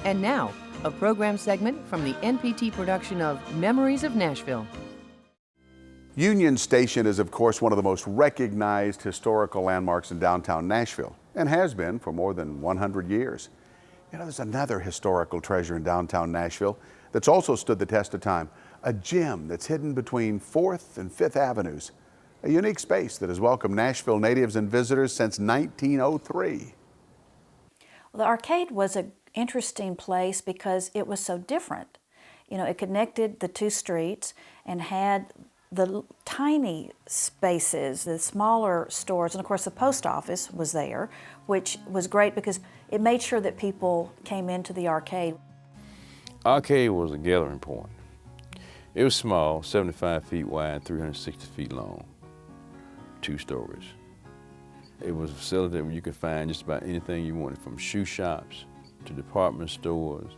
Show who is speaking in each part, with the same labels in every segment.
Speaker 1: And now, a program segment from the NPT production of Memories of Nashville.
Speaker 2: Union Station is, of course, one of the most recognized historical landmarks in downtown Nashville, and has been for more than 100 years. You know, there's another historical treasure in downtown Nashville that's also stood the test of time, a gem that's hidden between 4th and 5th Avenues, a unique space that has welcomed Nashville natives and visitors since 1903.
Speaker 3: Well, the arcade was an interesting place because it was so different. You know, it connected the two streets and had the tiny spaces, the smaller stores, and of course the post office was there, which was great because it made sure that people came into the arcade.
Speaker 4: Arcade was a gathering point. It was small, 75 feet wide, 360 feet long, 2 stories. It was a facility where you could find just about anything you wanted, from shoe shops to department stores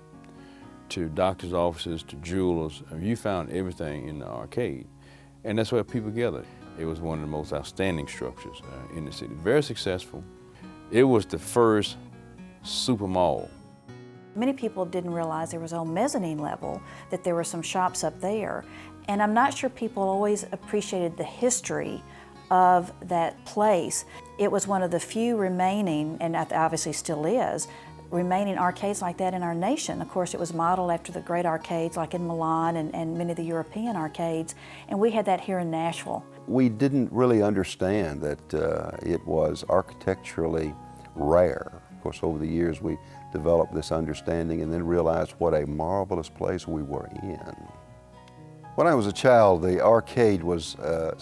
Speaker 4: to doctor's offices to jewelers. I mean, you found everything in the arcade. And that's where people gathered. It was one of the most outstanding structures in the city. Very successful. It was the first super mall.
Speaker 3: Many people didn't realize there was on mezzanine level, that there were some shops up there. And I'm not sure people always appreciated the history of that place. It was one of the few remaining, and obviously still is, remaining arcades like that in our nation. Of course, it was modeled after the great arcades like in Milan and many of the European arcades, and we had that here in Nashville.
Speaker 5: We didn't really understand that it was architecturally rare. Of course, over the years we developed this understanding and then realized what a marvelous place we were in. When I was a child, the arcade was a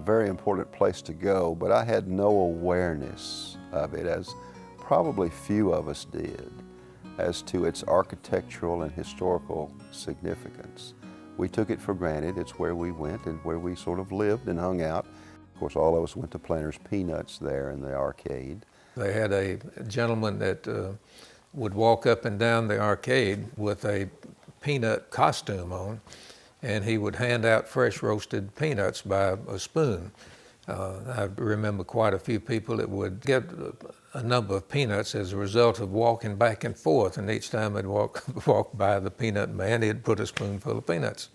Speaker 5: very important place to go, but I had no awareness of it, as probably few of us did, as to its architectural and historical significance. We took it for granted. It's where we went and where we sort of lived and hung out. Of course, all of us went to Planter's Peanuts there in the arcade.
Speaker 6: They had a gentleman that would walk up and down the arcade with a peanut costume on, and he would hand out fresh roasted peanuts by a spoon. I remember quite a few people that would get a number of peanuts as a result of walking back and forth, and each time they'd walk by the peanut man, he'd put a spoonful of peanuts.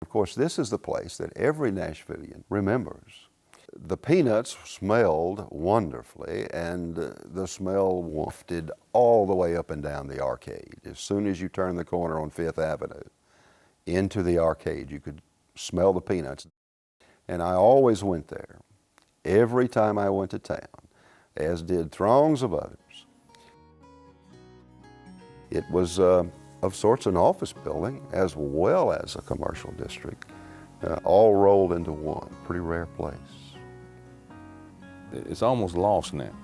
Speaker 5: Of course, this is the place that every Nashvilleian remembers. The peanuts smelled wonderfully, and the smell wafted all the way up and down the arcade. As soon as you turned the corner on 5th Avenue into the arcade, you could smell the peanuts. And I always went there, every time I went to town, as did throngs of others. It was of sorts an office building as well as a commercial district, all rolled into one. Pretty rare place.
Speaker 4: It's almost lost now.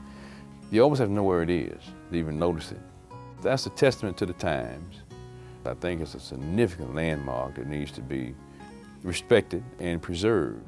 Speaker 4: You always have to know where it is to even notice it. That's a testament to the times. I think it's a significant landmark that needs to be respected and preserved.